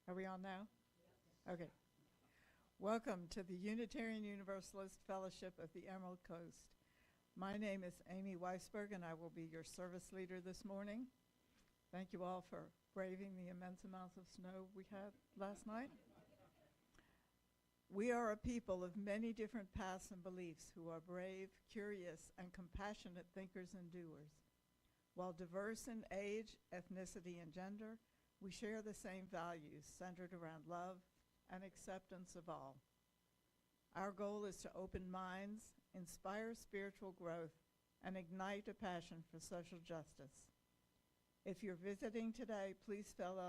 Are we on now? Okay. Welcome to the Unitarian Universalist Fellowship of the Emerald Coast. My name is Amy Weisberg, and I will be your service leader this morning. Thank you all for braving the immense amounts of snow we had last night. We are a people of many different paths and beliefs who are brave, curious, and compassionate thinkers and doers. While diverse in age, ethnicity, and gender, we share the same values centered around love and acceptance of all. Our goal is to open minds, inspire spiritual growth, and ignite a passion for social justice. If you're visiting today, please fill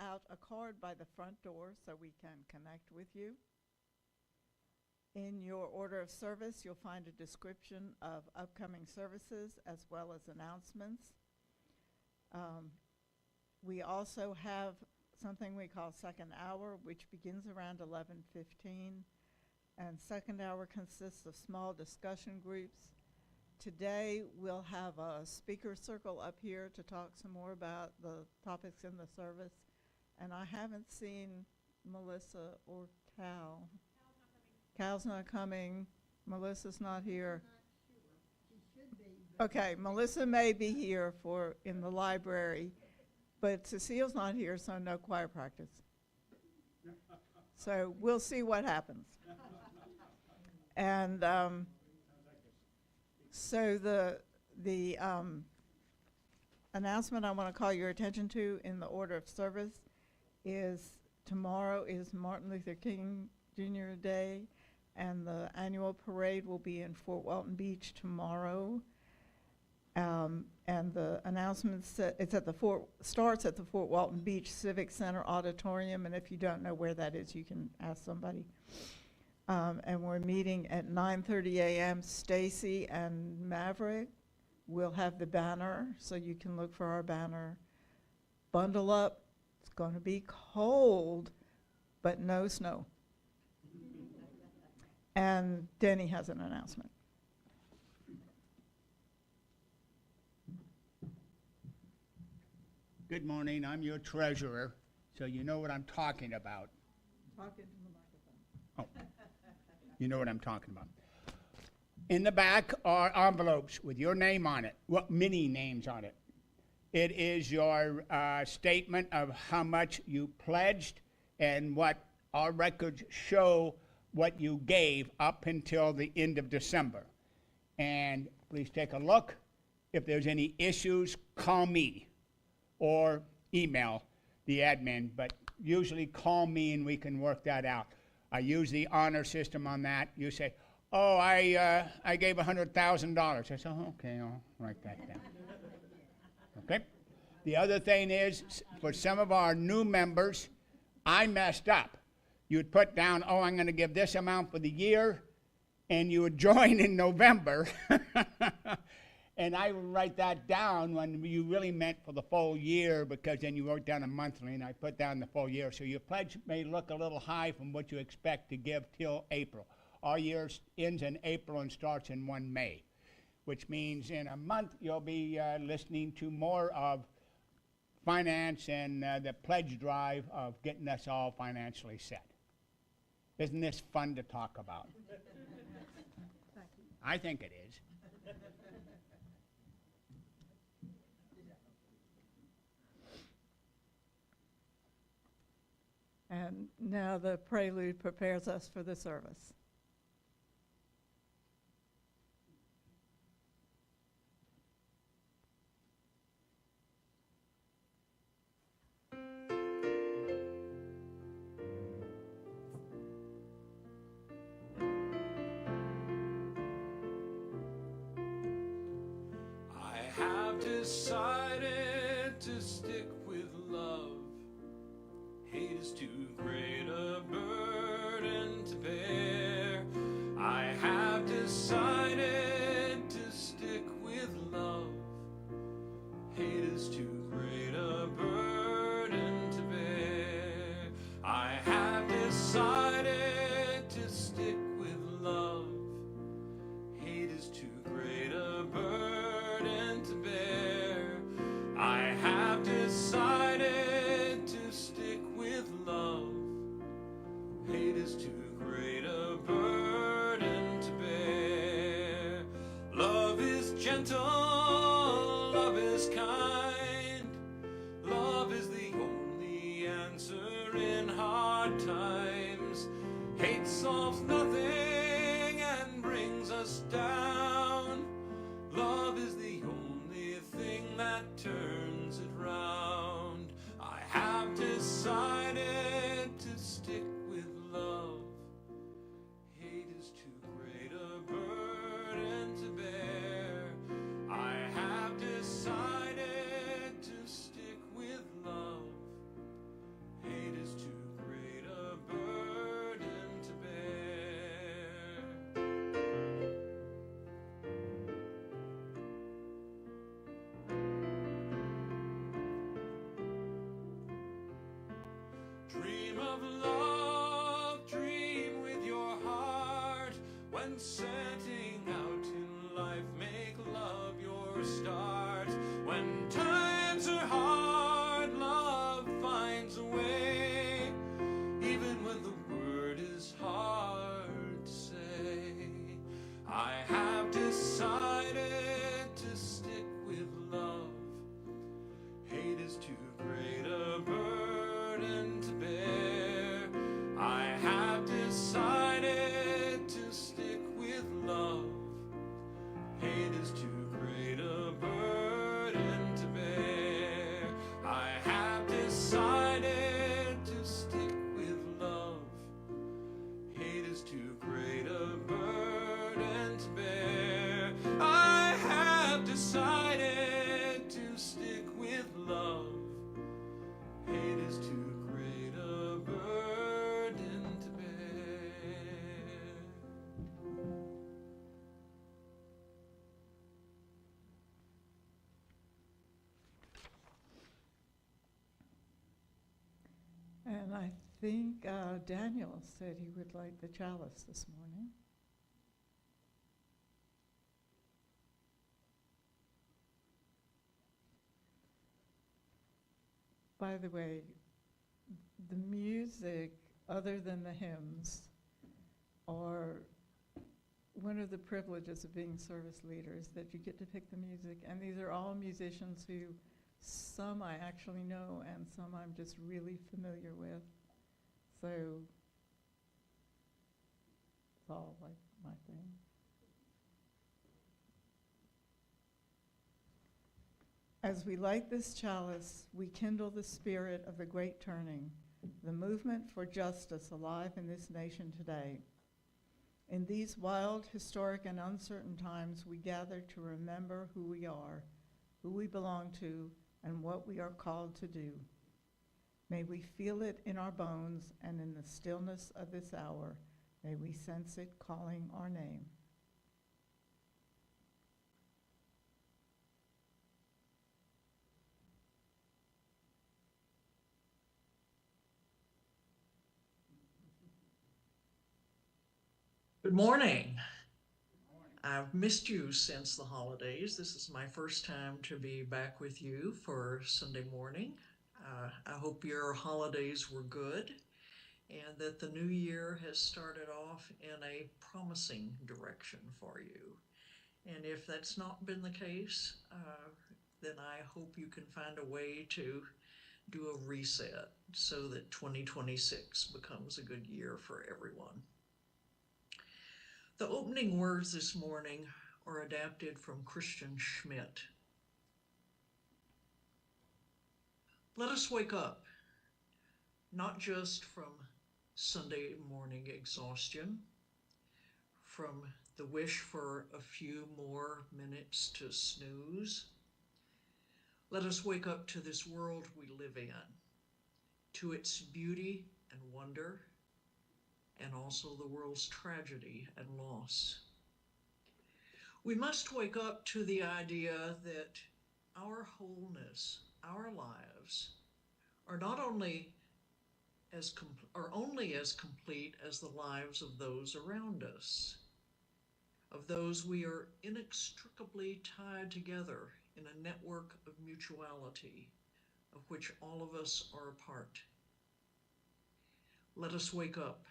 out a card by the front door so we can connect with you. In your order of service, you'll find a description of upcoming services as well as announcements. We also have something we call second hour, which begins around 11:15. And second hour consists of small discussion groups. Today, we'll have a speaker circle up here to talk some more about the topics in the service. And I haven't seen Melissa or Cal. Cal's not coming. Melissa's not here. Okay, Melissa may be here in the library, but Cecile's not here, so no choir practice. So we'll see what happens. And so the announcement I want to call your attention to in the order of service is tomorrow is Martin Luther King Jr. Day, and the annual parade will be in Fort Walton Beach tomorrow. And the announcement starts at the Fort Walton Beach Civic Center Auditorium, and if you don't know where that is, you can ask somebody. And we're meeting at 9:30 a.m. Stacy and Maverick will have the banner, so you can look for our banner. Bundle up. It's going to be cold, but no snow. And Denny has an announcement. Good morning. I'm your treasurer, so you know what I'm talking about. Talk into the microphone. Oh, you know what I'm talking about. In the back are envelopes with your name on it, many names on it. It is your statement of how much you pledged and what our records show what you gave up until the end of December. And please take a look. If there's any issues, call me or email the admin, but usually call me and we can work that out. I use the honor system on that. You say, oh, I gave $100,000. I say, oh, okay, I'll write that down. Okay? The other thing is, for some of our new members, I messed up. You'd put down, oh, I'm going to give this amount for the year, and you would join in November. And I would write that down when you really meant for the full year, because then you wrote down a monthly, and I put down the full year. So your pledge may look a little high from what you expect to give till April. Our year ends in April and starts in 1 May, which means in a month you'll be listening to more of finance and the pledge drive of getting us all financially set. Isn't this fun to talk about? I think it is. And now the prelude prepares us for the service. I have decided to stick with love. Hate is too great a burden to bear. I have decided to stick with love. Hate is too great a burden to bear. I have decided to stick with love. Hate is too great a burden to bear. I have decided to stick with gentle, love is kind. Love is the only answer in hard times. Hate solves nothing and brings us down. Love is the only thing that turns it round. I have decided to stick with love. Hate is too great a burden to bear. I have decided to stick with love. Hate is too great a burden to bear. Dream of love, dream with your heart. When setting out in life, make love your start. When times are hard, love finds a way. Even when the word is hard to say, I have decided to stick with love. Hate is too great a burden to bear. I have decided to stick with love. Hate is too great a burden to bear. I have decided to stick with love. Hate is too great a burden to bear. I have decided to stick with love. Hate is too great a burden to bear. And I think Daniel said he would light the chalice this morning. By the way, the music, other than the hymns, are one of the privileges of being service leaders, that you get to pick the music. And these are all musicians who, some I actually know and some I'm just really familiar with. So it's all like my thing. As we light this chalice, we kindle the spirit of the great turning, the movement for justice alive in this nation today. In these wild, historic, and uncertain times, we gather to remember who we are, who we belong to, and what we are called to do. May we feel it in our bones, and in the stillness of this hour, may we sense it calling our name. Good morning. I've missed you since the holidays. This is my first time to be back with you for Sunday morning. I hope your holidays were good and that the new year has started off in a promising direction for you. And if that's not been the case, then I hope you can find a way to do a reset so that 2026 becomes a good year for everyone. The opening words this morning are adapted from Christian Schmidt. Let us wake up, not just from Sunday morning exhaustion, from the wish for a few more minutes to snooze. Let us wake up to this world we live in, to its beauty and wonder, and also the world's tragedy and loss. We must wake up to the idea that our wholeness, our lives, are only as complete as the lives of those around us, of those we are inextricably tied together in a network of mutuality, of which all of us are a part. Let us wake up.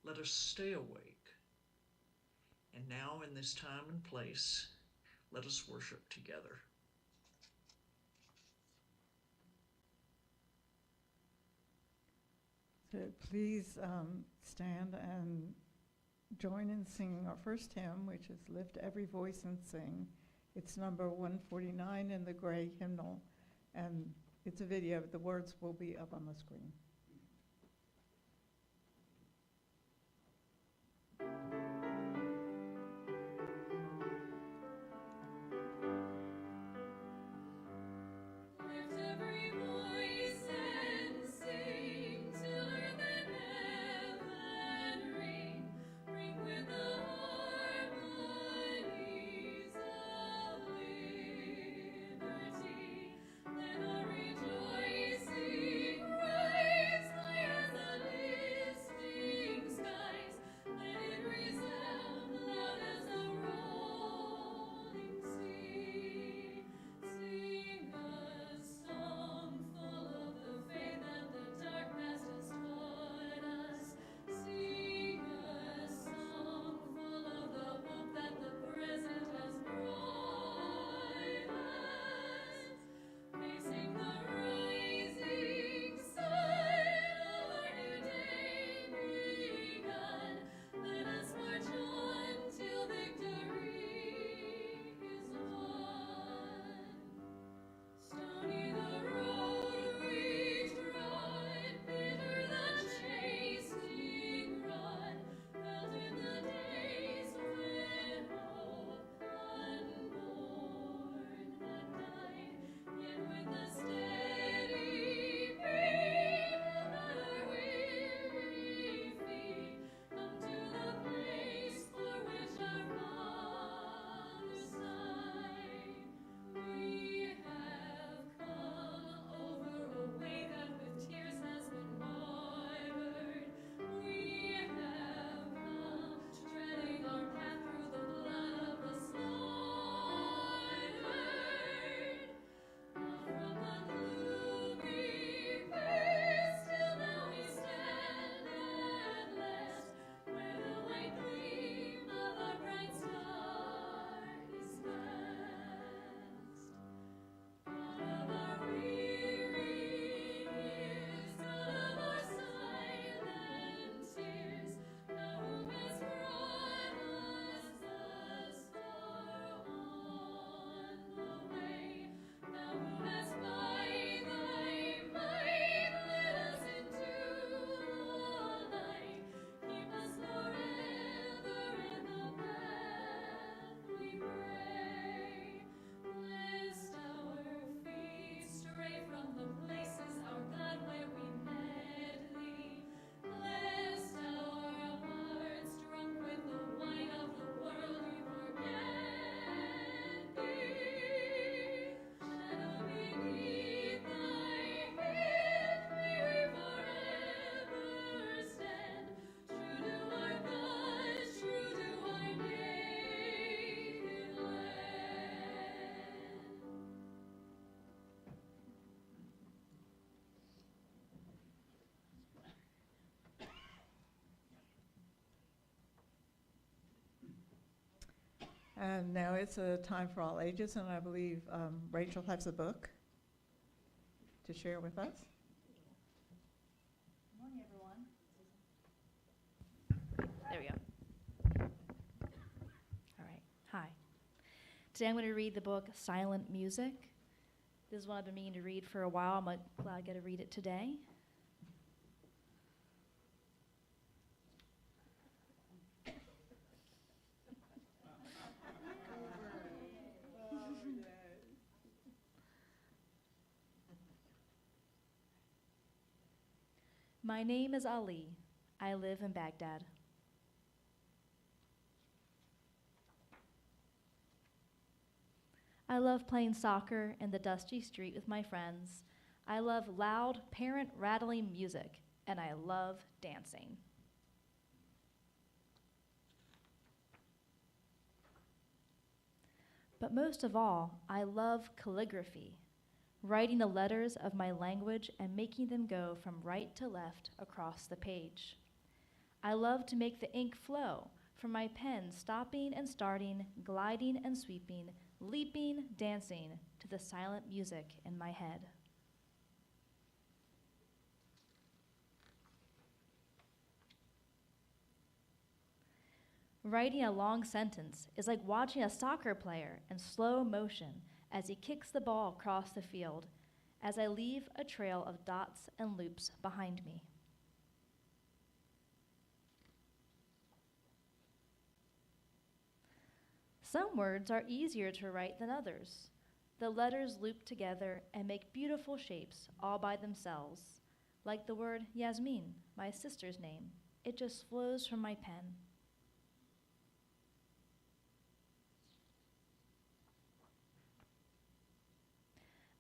Let us stay awake. And now, in this time and place, Let us worship together. So please stand and join in singing our first hymn, which is Lift Every Voice and Sing. It's number 149 in the gray hymnal, and it's a video. The words will be up on the screen. And now it's a time for all ages, and I believe Rachel has a book to share with us. Good morning, everyone. There we go. All right. Hi. Today I'm going to read the book Silent Music. This is one I've been meaning to read for a while. I'm glad I get to read it today. My name is Ali. I live in Baghdad. I love playing soccer in the dusty street with my friends. I love loud, parent-rattling music, and I love dancing. But most of all, I love calligraphy, writing the letters of my language and making them go from right to left across the page. I love to make the ink flow from my pen stopping and starting, gliding and sweeping, leaping, dancing to the silent music in my head. Writing a long sentence is like watching a soccer player in slow motion as he kicks the ball across the field, as I leave a trail of dots and loops behind me. Some words are easier to write than others. The letters loop together and make beautiful shapes all by themselves, like the word Yasmin, my sister's name. It just flows from my pen.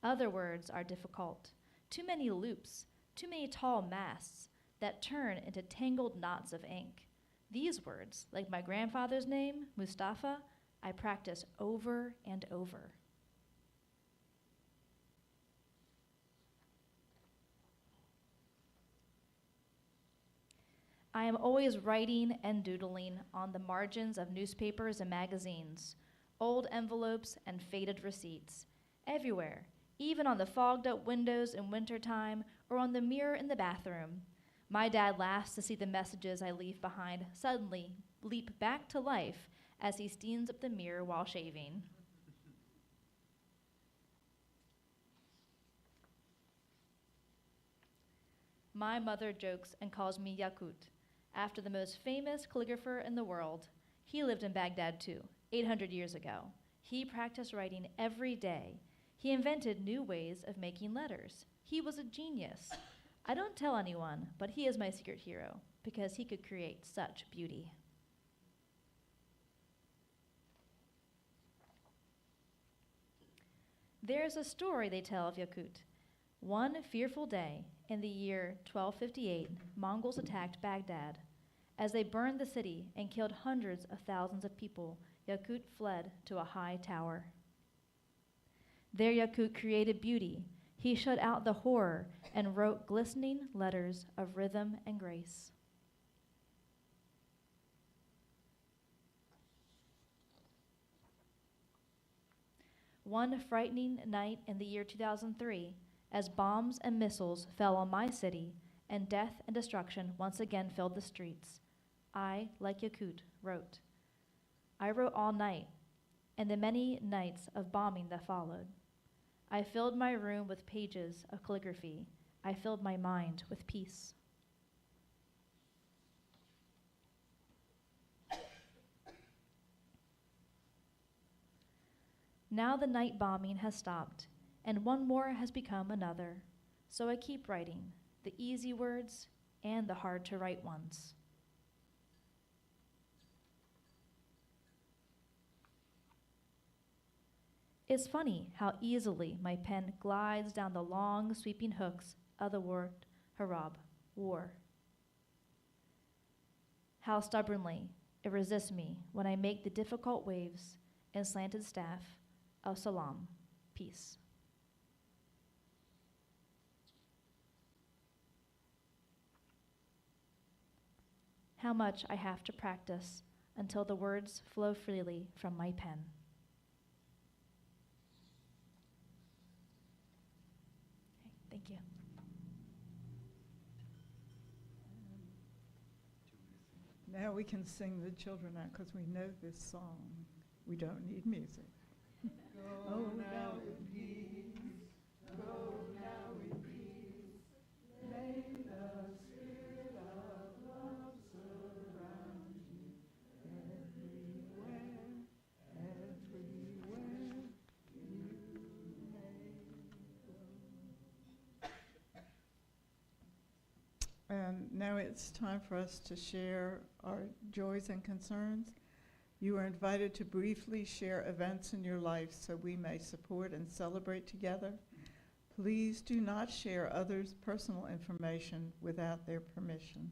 Other words are difficult. Too many loops, too many tall masts that turn into tangled knots of ink. These words, like my grandfather's name, Mustafa, I practice over and over. I am always writing and doodling on the margins of newspapers and magazines, old envelopes and faded receipts, everywhere, even on the fogged up windows in wintertime or on the mirror in the bathroom. My dad laughs to see the messages I leave behind suddenly leap back to life as he steams up the mirror while shaving. My mother jokes and calls me Yakut, after the most famous calligrapher in the world. He lived in Baghdad too, 800 years ago. He practiced writing every day. He invented new ways of making letters. He was a genius. I don't tell anyone, but he is my secret hero because he could create such beauty. There's a story they tell of Yakut. One fearful day in the year 1258, Mongols attacked Baghdad. As they burned the city and killed hundreds of thousands of people, Yakut fled to a high tower. There Yakut created beauty. He shut out the horror and wrote glistening letters of rhythm and grace. One frightening night in the year 2003, as bombs and missiles fell on my city and death and destruction once again filled the streets, I, like Yakut, wrote. I wrote all night, and the many nights of bombing that followed. I filled my room with pages of calligraphy. I filled my mind with peace. Now the night bombing has stopped, and one more has become another. So I keep writing, the easy words and the hard-to-write ones. It's funny how easily my pen glides down the long, sweeping hooks of the word harab, war. How stubbornly it resists me when I make the difficult waves and slanted staff of salam, peace. How much I have to practice until the words flow freely from my pen. Okay, thank you. Now we can sing the children out because we know this song. We don't need music. Go now in peace, go now in peace. May the spirit of love surround you everywhere, everywhere you may go. And now it's time for us to share our joys and concerns. You are invited to briefly share events in your life so we may support and celebrate together. Please do not share others' personal information without their permission.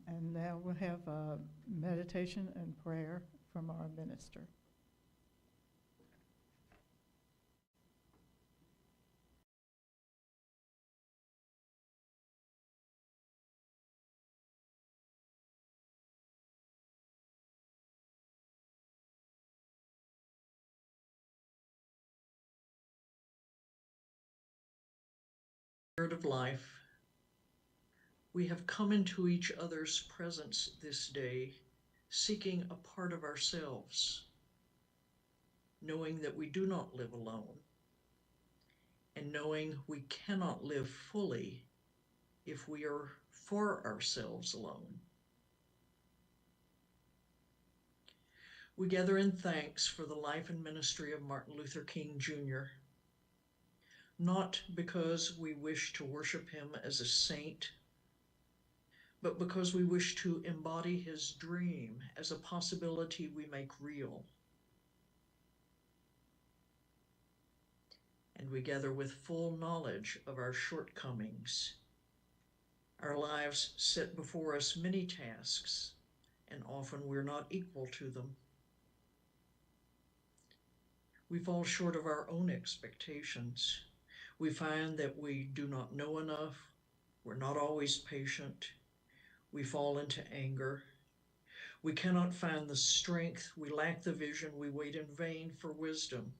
And now we'll have meditation and prayer from our minister. Spirit of life, we have come into each other's presence this day, seeking a part of ourselves, knowing that we do not live alone, and knowing we cannot live fully if we are for ourselves alone. We gather in thanks for the life and ministry of Martin Luther King Jr., not because we wish to worship him as a saint, but because we wish to embody his dream as a possibility we make real. And we gather with full knowledge of our shortcomings. Our lives set before us many tasks, and often we're not equal to them. We fall short of our own expectations. We find that we do not know enough. We're not always patient. We fall into anger. We cannot find the strength. We lack the vision. We wait in vain for wisdom.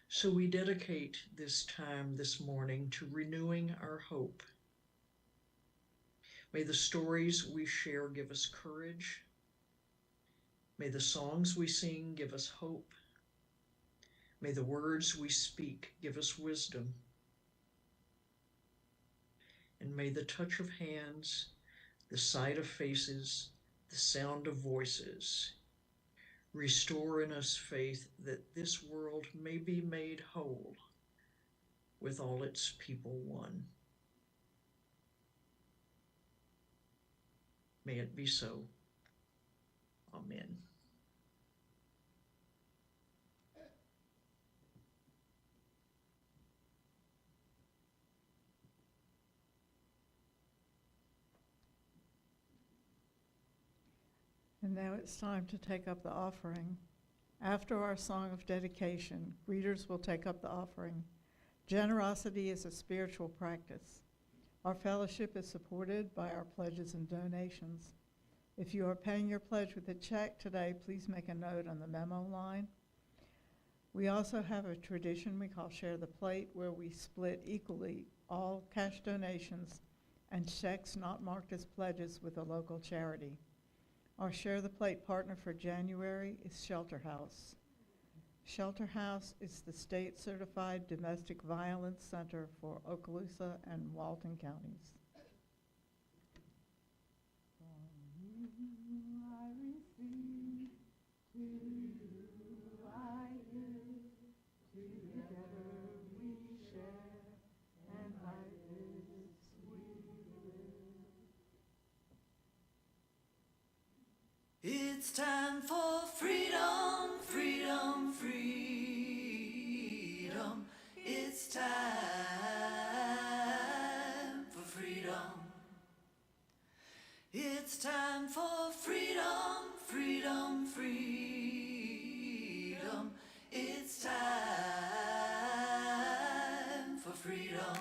So we dedicate this time this morning to renewing our hope. May the stories we share give us courage. May the songs we sing give us hope. May the words we speak give us wisdom. And may the touch of hands, the sight of faces, the sound of voices restore in us faith that this world may be made whole with all its people one. May it be so. Amen. And now it's time to take up the offering. After our song of dedication, greeters will take up the offering. Generosity is a spiritual practice. Our fellowship is supported by our pledges and donations. If you are paying your pledge with a check today, please make a note on the memo line. We also have a tradition we call Share the Plate, where we split equally all cash donations and checks not marked as pledges with a local charity. Our Share the Plate partner for January is Shelter House. Shelter House is the state-certified domestic violence center for Okaloosa and Walton counties. From you I receive, to you I give, together we share, and by this we live. It's time for freedom, freedom, freedom. It's time for freedom. It's time for freedom, freedom, freedom. It's time for freedom.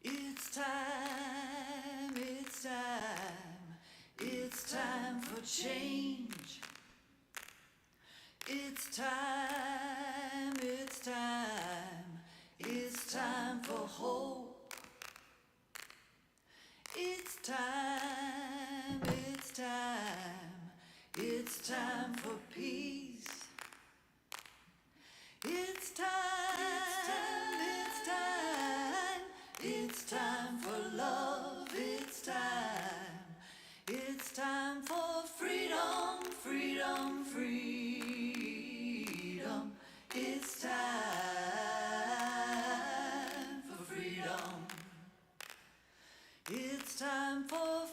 It's time, it's time, it's time for change. It's time, it's time, it's time for hope. It's time, it's time, it's time for peace. It's time, it's time, it's time for love. It's time for freedom, freedom, freedom. It's time for freedom. It's time for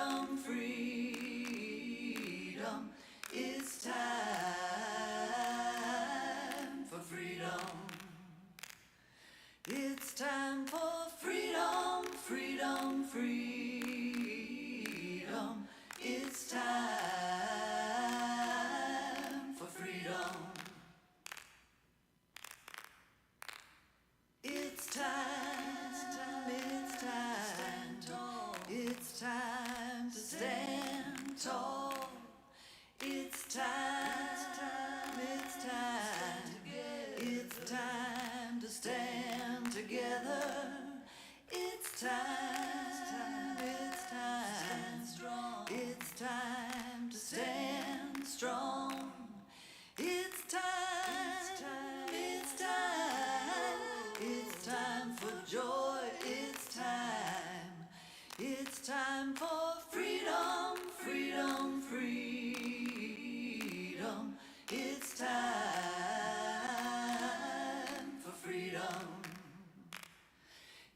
freedom, freedom. It's time for freedom. It's time for freedom, freedom, freedom. It's time for freedom. It's time, it's time, it's time to stand tall. It's time, it's time, it's time to stand together. It's time, it's time, it's time to stand strong. It's time, it's time, it's time for joy. It's time for freedom, freedom, freedom. It's time for freedom.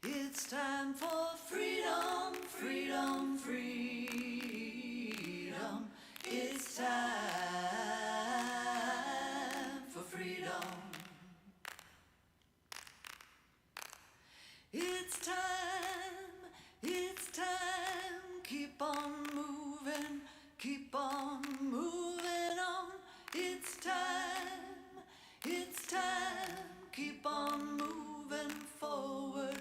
It's time for freedom, freedom, freedom. It's time for freedom. It's time, it's time. Keep on moving on. It's time, keep on moving forward,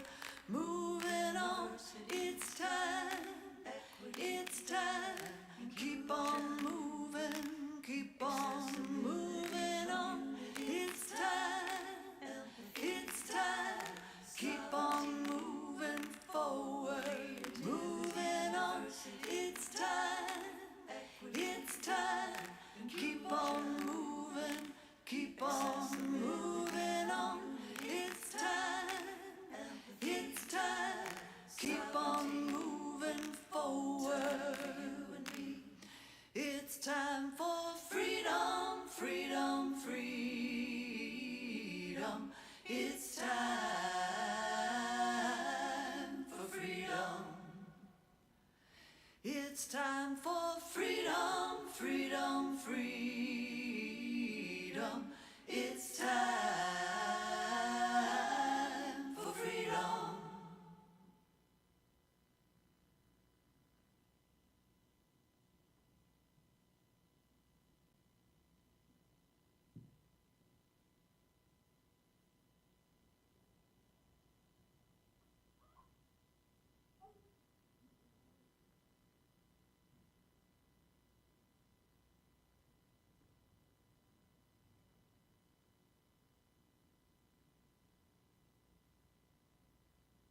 moving on. It's time, keep on moving on. It's time, keep on moving forward, moving on. It's time, keep on moving on. It's time, keep on moving forward. It's time for freedom, freedom, freedom. It's time for freedom. It's time for freedom, freedom, freedom. It's time for freedom.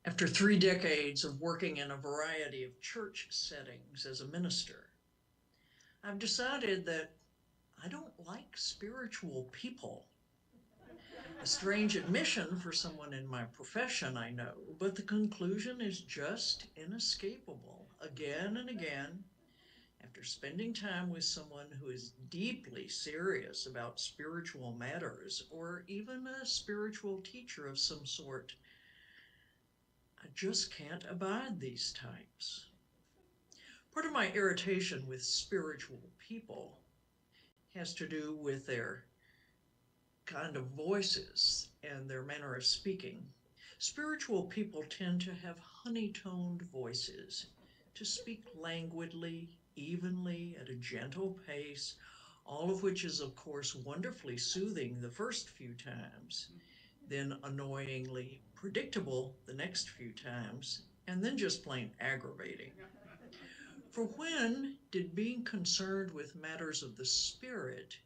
After 3 decades of working in a variety of church settings as a minister, I've decided that I don't like spiritual people. A strange admission for someone in my profession, I know, but the conclusion is just inescapable. Again and again, after spending time with someone who is deeply serious about spiritual matters, or even a spiritual teacher of some sort, I just can't abide these types. Part of my irritation with spiritual people has to do with their kind of voices and their manner of speaking. Spiritual people tend to have honey-toned voices, to speak languidly, evenly, at a gentle pace, all of which is, of course, wonderfully soothing the first few times, then annoyingly predictable the next few times, and then just plain aggravating. For when did being concerned with matters of the spirit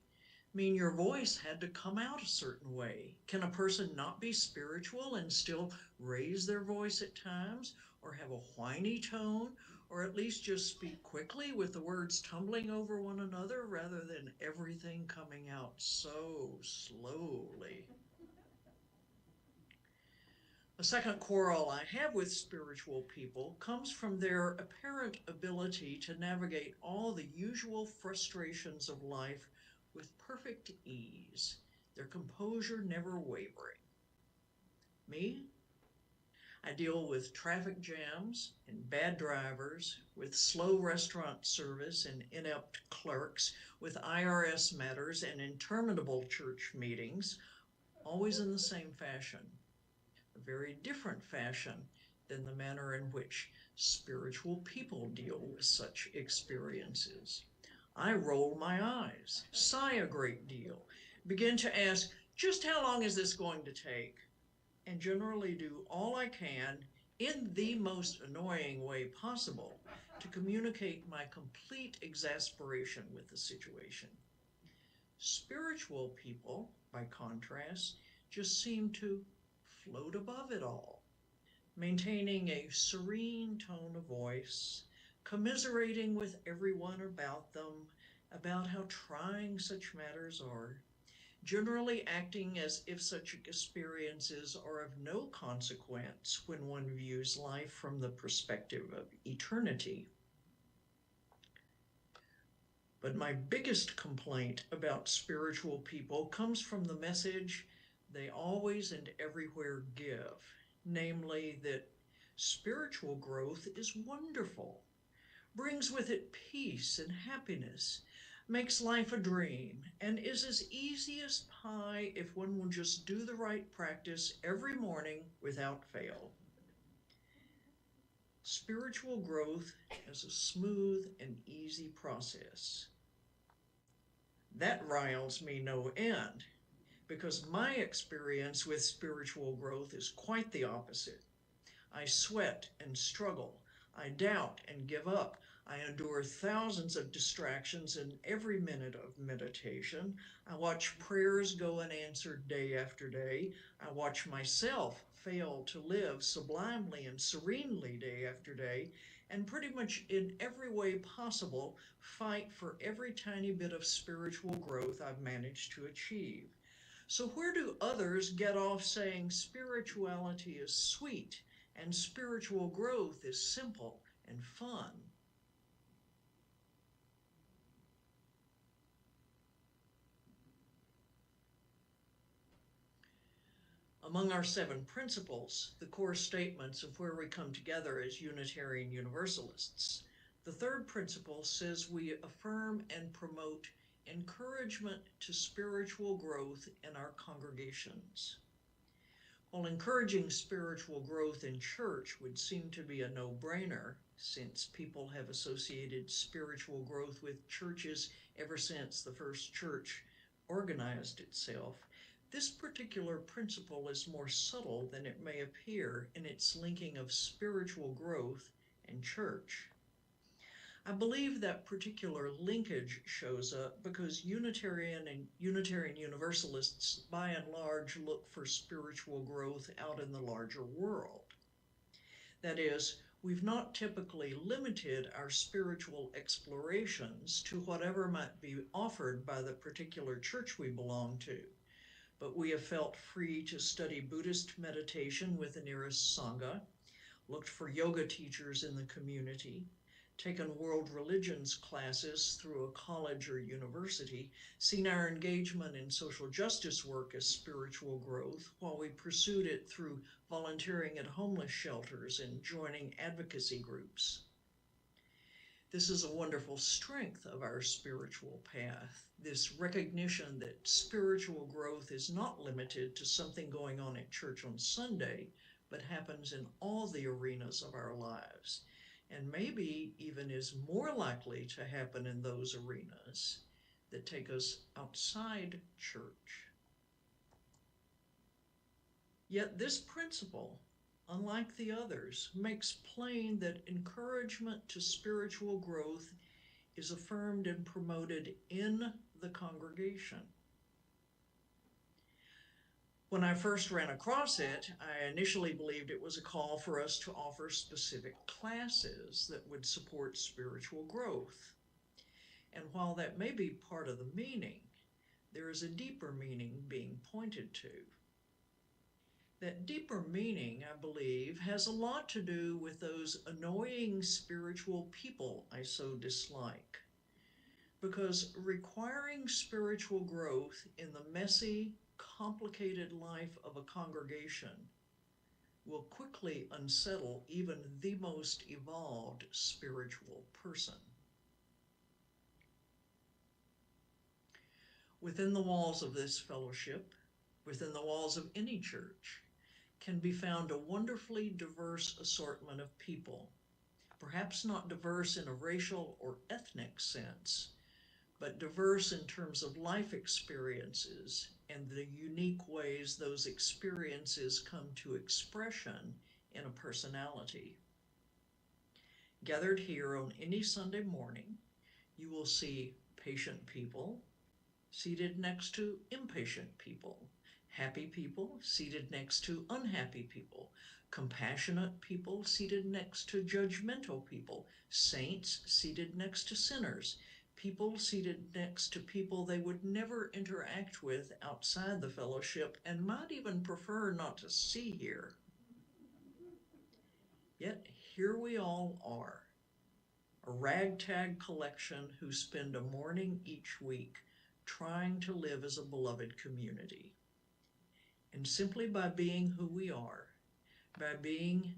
mean your voice had to come out a certain way? Can a person not be spiritual and still raise their voice at times, or have a whiny tone, or at least just speak quickly with the words tumbling over one another rather than everything coming out so slowly? A second quarrel I have with spiritual people comes from their apparent ability to navigate all the usual frustrations of life with perfect ease, their composure never wavering. Me? I deal with traffic jams and bad drivers, with slow restaurant service and inept clerks, with IRS matters and interminable church meetings, always in the same fashion, a very different fashion than the manner in which spiritual people deal with such experiences. I roll my eyes, sigh a great deal, begin to ask, just how long is this going to take? And generally do all I can in the most annoying way possible to communicate my complete exasperation with the situation. Spiritual people, by contrast, just seem to float above it all, maintaining a serene tone of voice, commiserating with everyone about them, about how trying such matters are, generally acting as if such experiences are of no consequence when one views life from the perspective of eternity. But my biggest complaint about spiritual people comes from the message they always and everywhere give, namely that spiritual growth is wonderful, brings with it peace and happiness, makes life a dream, and is as easy as pie if one will just do the right practice every morning without fail. Spiritual growth is a smooth and easy process. That riles me no end, because my experience with spiritual growth is quite the opposite. I sweat and struggle. I doubt and give up. I endure thousands of distractions in every minute of meditation. I watch prayers go unanswered day after day. I watch myself fail to live sublimely and serenely day after day, and pretty much in every way possible fight for every tiny bit of spiritual growth I've managed to achieve. So where do others get off saying spirituality is sweet and spiritual growth is simple and fun? Among our 7 principles, the core statements of where we come together as Unitarian Universalists, the 3rd principle says we affirm and promote encouragement to spiritual growth in our congregations. While encouraging spiritual growth in church would seem to be a no-brainer, since people have associated spiritual growth with churches ever since the first church organized itself, this particular principle is more subtle than it may appear in its linking of spiritual growth and church. I believe that particular linkage shows up because Unitarian and Unitarian Universalists by and large look for spiritual growth out in the larger world. That is, we've not typically limited our spiritual explorations to whatever might be offered by the particular church we belong to, but we have felt free to study Buddhist meditation with the nearest Sangha, looked for yoga teachers in the community, taken world religions classes through a college or university, seen our engagement in social justice work as spiritual growth while we pursued it through volunteering at homeless shelters and joining advocacy groups. This is a wonderful strength of our spiritual path, this recognition that spiritual growth is not limited to something going on at church on Sunday, but happens in all the arenas of our lives, and maybe even is more likely to happen in those arenas that take us outside church. Yet this principle, unlike the others, makes plain that encouragement to spiritual growth is affirmed and promoted in the congregation. When I first ran across it, I initially believed it was a call for us to offer specific classes that would support spiritual growth. And while that may be part of the meaning, there is a deeper meaning being pointed to. That deeper meaning, I believe, has a lot to do with those annoying spiritual people I so dislike. Because requiring spiritual growth in the messy, complicated life of a congregation will quickly unsettle even the most evolved spiritual person. Within the walls of this fellowship, within the walls of any church, can be found a wonderfully diverse assortment of people, perhaps not diverse in a racial or ethnic sense, but diverse in terms of life experiences and the unique ways those experiences come to expression in a personality. Gathered here on any Sunday morning, you will see patient people seated next to impatient people, happy people seated next to unhappy people, compassionate people seated next to judgmental people, saints seated next to sinners, people seated next to people they would never interact with outside the fellowship and might even prefer not to see here. Yet here we all are, a ragtag collection who spend a morning each week trying to live as a beloved community. And simply by being who we are, by being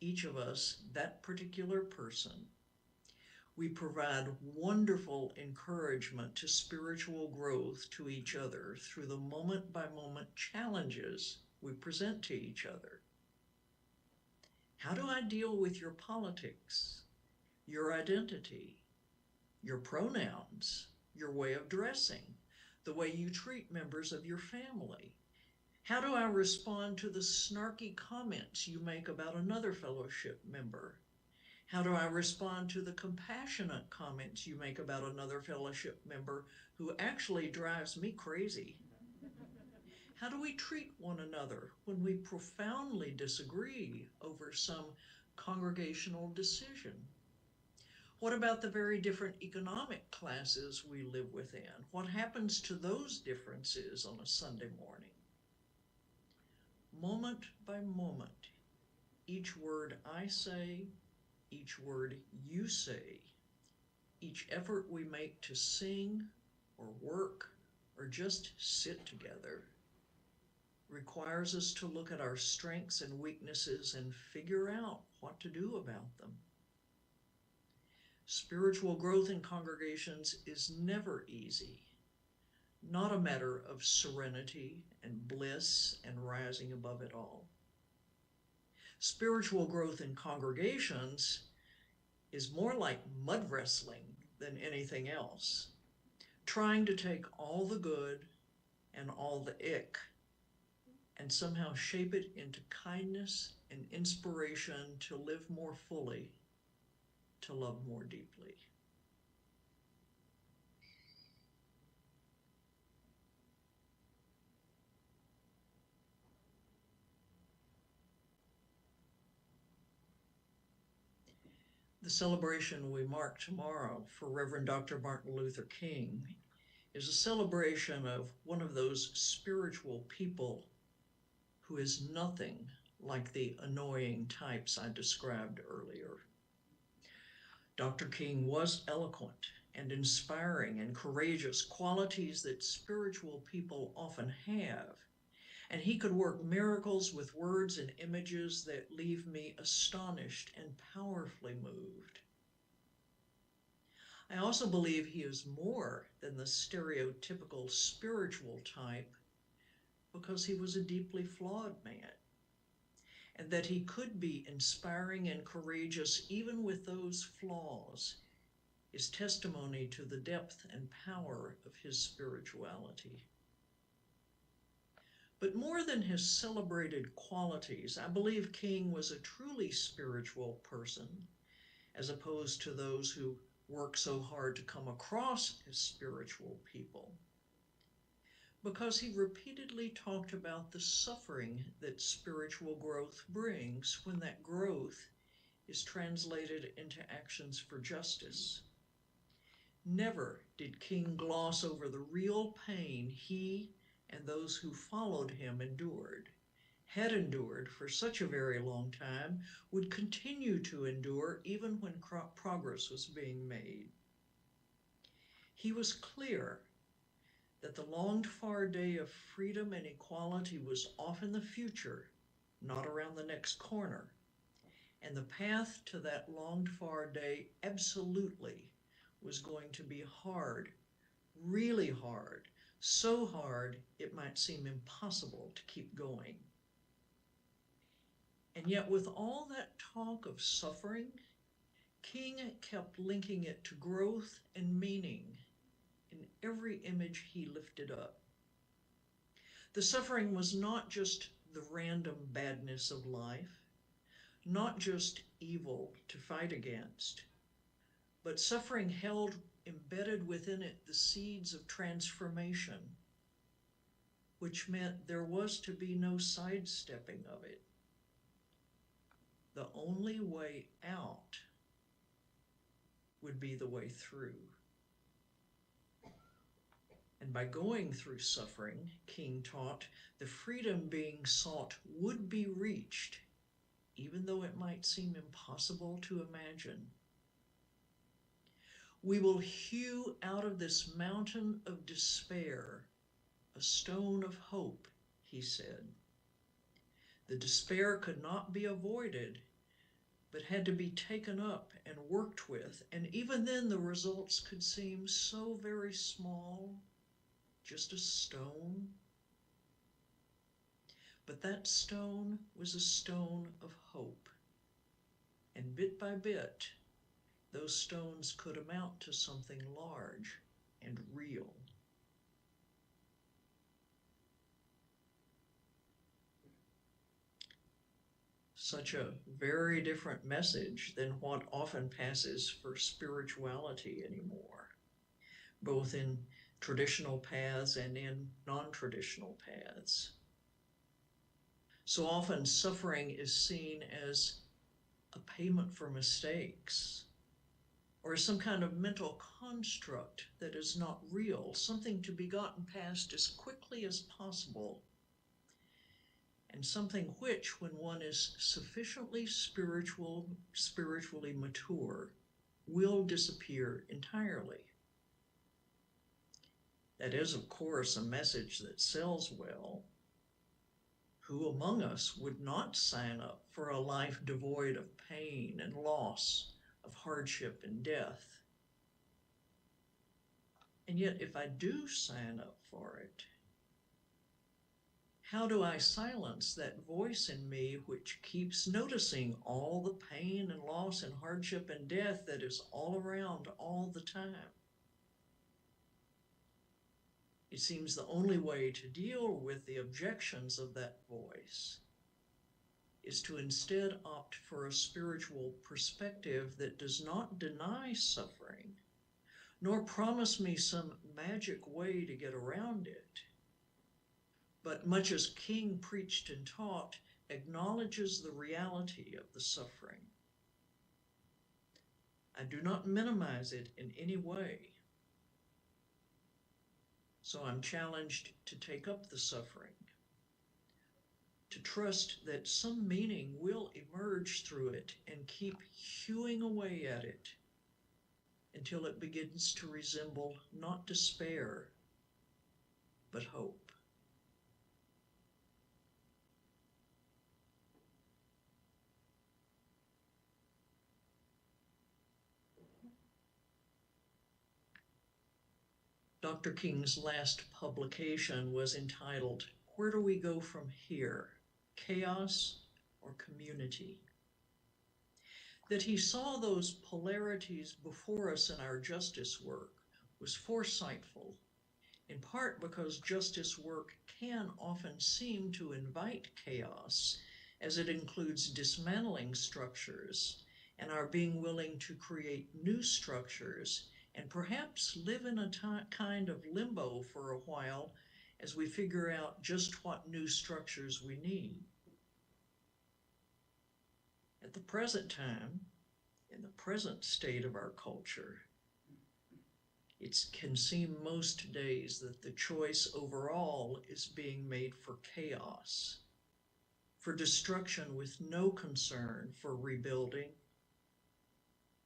each of us that particular person, we provide wonderful encouragement to spiritual growth to each other through the moment-by-moment challenges we present to each other. How do I deal with your politics, your identity, your pronouns, your way of dressing, the way you treat members of your family? How do I respond to the snarky comments you make about another fellowship member? How do I respond to the compassionate comments you make about another fellowship member who actually drives me crazy? How do we treat one another when we profoundly disagree over some congregational decision? What about the very different economic classes we live within? What happens to those differences on a Sunday morning? Moment by moment, each word I say, each word you say, each effort we make to sing or work or just sit together requires us to look at our strengths and weaknesses and figure out what to do about them. Spiritual growth in congregations is never easy, not a matter of serenity and bliss and rising above it all. Spiritual growth in congregations is more like mud wrestling than anything else, trying to take all the good and all the ick and somehow shape it into kindness and inspiration to live more fully, to love more deeply. The celebration we mark tomorrow for Reverend Dr. Martin Luther King is a celebration of one of those spiritual people who is nothing like the annoying types I described earlier. Dr. King was eloquent and inspiring and courageous, qualities that spiritual people often have. And he could work miracles with words and images that leave me astonished and powerfully moved. I also believe he is more than the stereotypical spiritual type because he was a deeply flawed man, and that he could be inspiring and courageous even with those flaws is testimony to the depth and power of his spirituality. But more than his celebrated qualities, I believe King was a truly spiritual person, as opposed to those who work so hard to come across as spiritual people, because he repeatedly talked about the suffering that spiritual growth brings when that growth is translated into actions for justice. Never did King gloss over the real pain he and those who followed him had endured for such a very long time, would continue to endure even when progress was being made. He was clear that the longed-for day of freedom and equality was off in the future, not around the next corner. And the path to that longed-for day absolutely was going to be hard, really hard, so hard it might seem impossible to keep going. And yet, with all that talk of suffering, King kept linking it to growth and meaning in every image he lifted up. The suffering was not just the random badness of life, not just evil to fight against, but suffering held embedded within it the seeds of transformation, which meant there was to be no sidestepping of it. The only way out would be the way through. And by going through suffering, King taught, the freedom being sought would be reached, even though it might seem impossible to imagine. We will hew out of this mountain of despair a stone of hope, he said. The despair could not be avoided, but had to be taken up and worked with, and even then the results could seem so very small, just a stone. But that stone was a stone of hope, and bit by bit, those stones could amount to something large and real. Such a very different message than what often passes for spirituality anymore, both in traditional paths and in non-traditional paths. So often suffering is seen as a payment for mistakes, or some kind of mental construct that is not real, something to be gotten past as quickly as possible, and something which, when one is sufficiently spiritually mature, will disappear entirely. That is, of course, a message that sells well. Who among us would not sign up for a life devoid of pain and loss, of hardship and death? And yet, if I do sign up for it, how do I silence that voice in me which keeps noticing all the pain and loss and hardship and death that is all around all the time? It seems the only way to deal with the objections of that voice is to instead opt for a spiritual perspective that does not deny suffering, nor promise me some magic way to get around it, but much as King preached and taught, acknowledges the reality of the suffering. I do not minimize it in any way. So I'm challenged to take up the suffering, to trust that some meaning will emerge through it and keep hewing away at it until it begins to resemble not despair, but hope. Dr. King's last publication was entitled, "Where Do We Go From Here? Chaos or Community?" That he saw those polarities before us in our justice work was foresightful, in part because justice work can often seem to invite chaos, as it includes dismantling structures and our being willing to create new structures and perhaps live in a kind of limbo for a while as we figure out just what new structures we need. At the present time, in the present state of our culture, it can seem most days that the choice overall is being made for chaos, for destruction with no concern for rebuilding,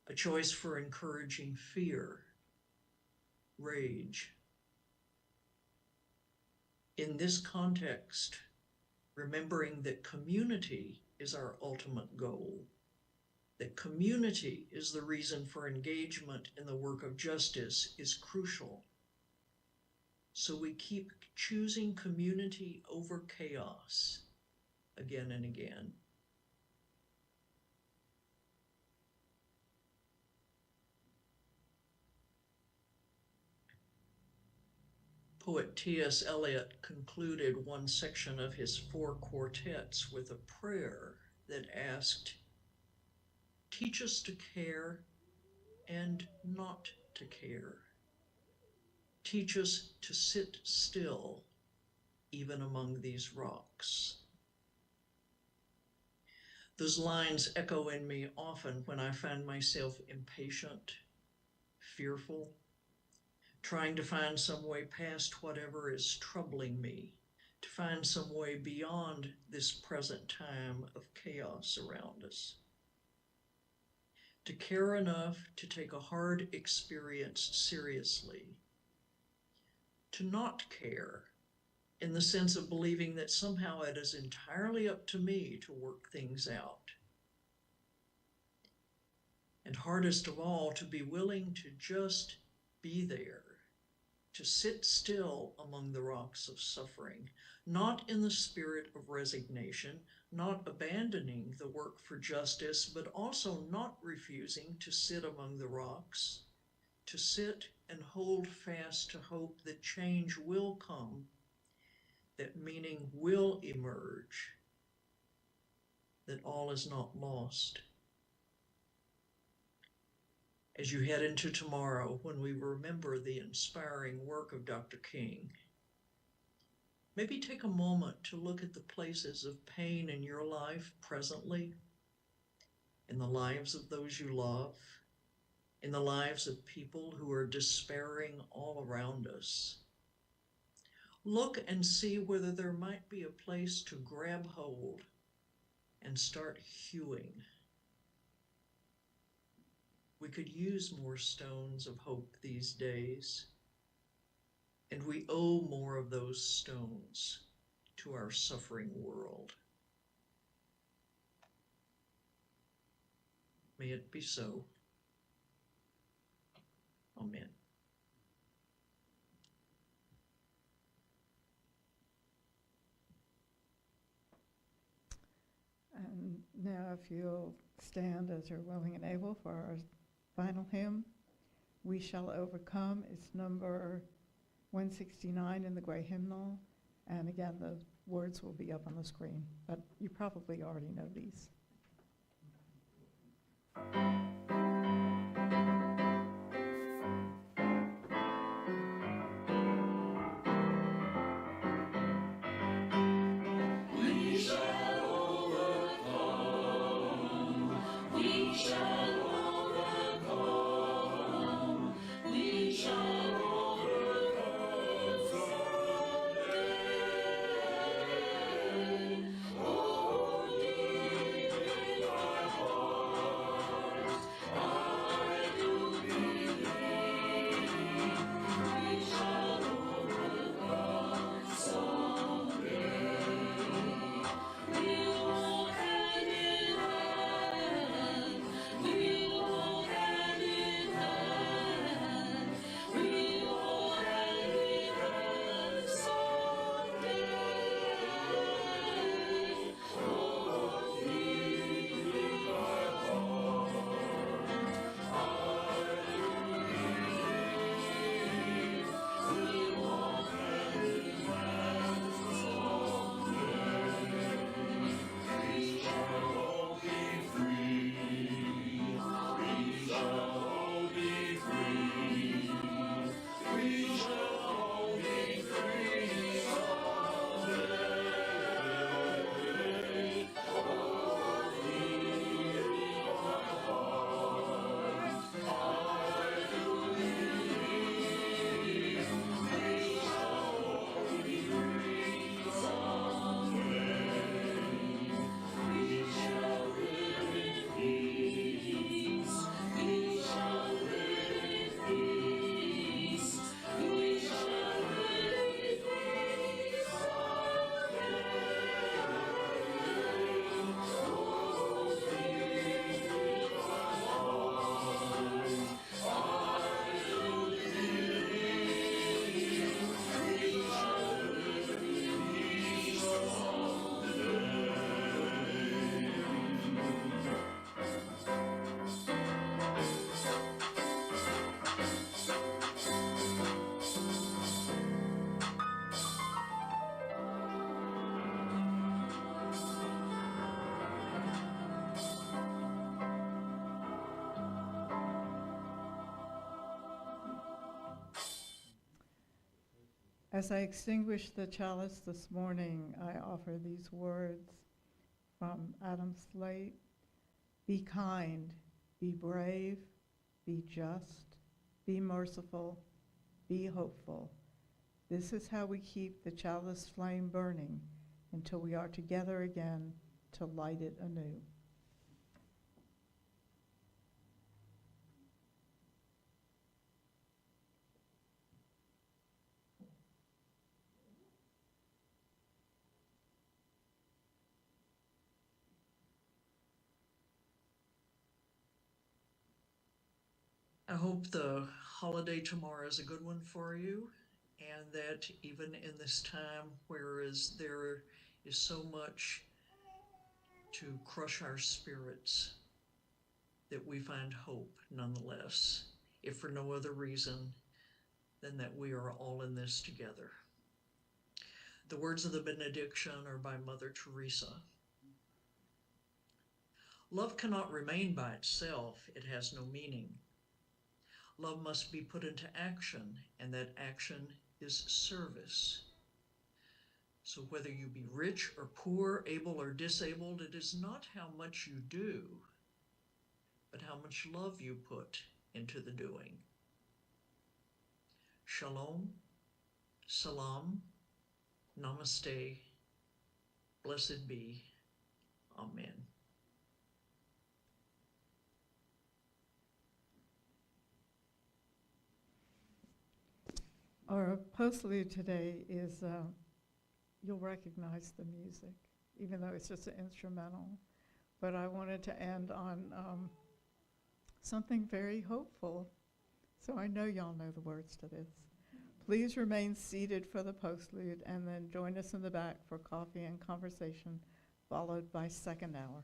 a choice for encouraging fear, rage. In this context, remembering that community is our ultimate goal, that community is the reason for engagement in the work of justice is crucial. So we keep choosing community over chaos again and again. Poet T.S. Eliot concluded one section of his 4 quartets with a prayer that asked, "Teach us to care and not to care. Teach us to sit still even among these rocks." Those lines echo in me often when I find myself impatient, fearful, trying to find some way past whatever is troubling me, to find some way beyond this present time of chaos around us. To care enough to take a hard experience seriously. To not care in the sense of believing that somehow it is entirely up to me to work things out. And hardest of all, to be willing to just be there, to sit still among the rocks of suffering, not in the spirit of resignation, not abandoning the work for justice, but also not refusing to sit among the rocks, to sit and hold fast to hope that change will come, that meaning will emerge, that all is not lost. As you head into tomorrow, when we remember the inspiring work of Dr. King, maybe take a moment to look at the places of pain in your life presently, in the lives of those you love, in the lives of people who are despairing all around us. Look and see whether there might be a place to grab hold and start hewing. We could use more stones of hope these days, and we owe more of those stones to our suffering world. May it be so. Amen. And now if you'll stand as you're willing and able for our final hymn, "We Shall Overcome." It's number 169 in the gray hymnal. And again, the words will be up on the screen, but you probably already know these. We shall overcome. We shall overcome. We shall overcome someday. Oh, deep in our heart. As I extinguish the chalice this morning, I offer these words from Adam Slate. Be kind, be brave, be just, be merciful, be hopeful. This is how we keep the chalice flame burning until we are together again to light it anew. I hope the holiday tomorrow is a good one for you, and that even in this time, whereas there is so much to crush our spirits, that we find hope nonetheless, if for no other reason than that we are all in this together. The words of the benediction are by Mother Teresa. Love cannot remain by itself. It has no meaning. Love must be put into action, and that action is service. So whether you be rich or poor, able or disabled, it is not how much you do, but how much love you put into the doing. Shalom, salam, namaste, blessed be, amen. Our postlude today is, you'll recognize the music, even though it's just an instrumental. But I wanted to end on something very hopeful. So I know y'all know the words to this. Please remain seated for the postlude and then join us in the back for coffee and conversation, followed by second hour.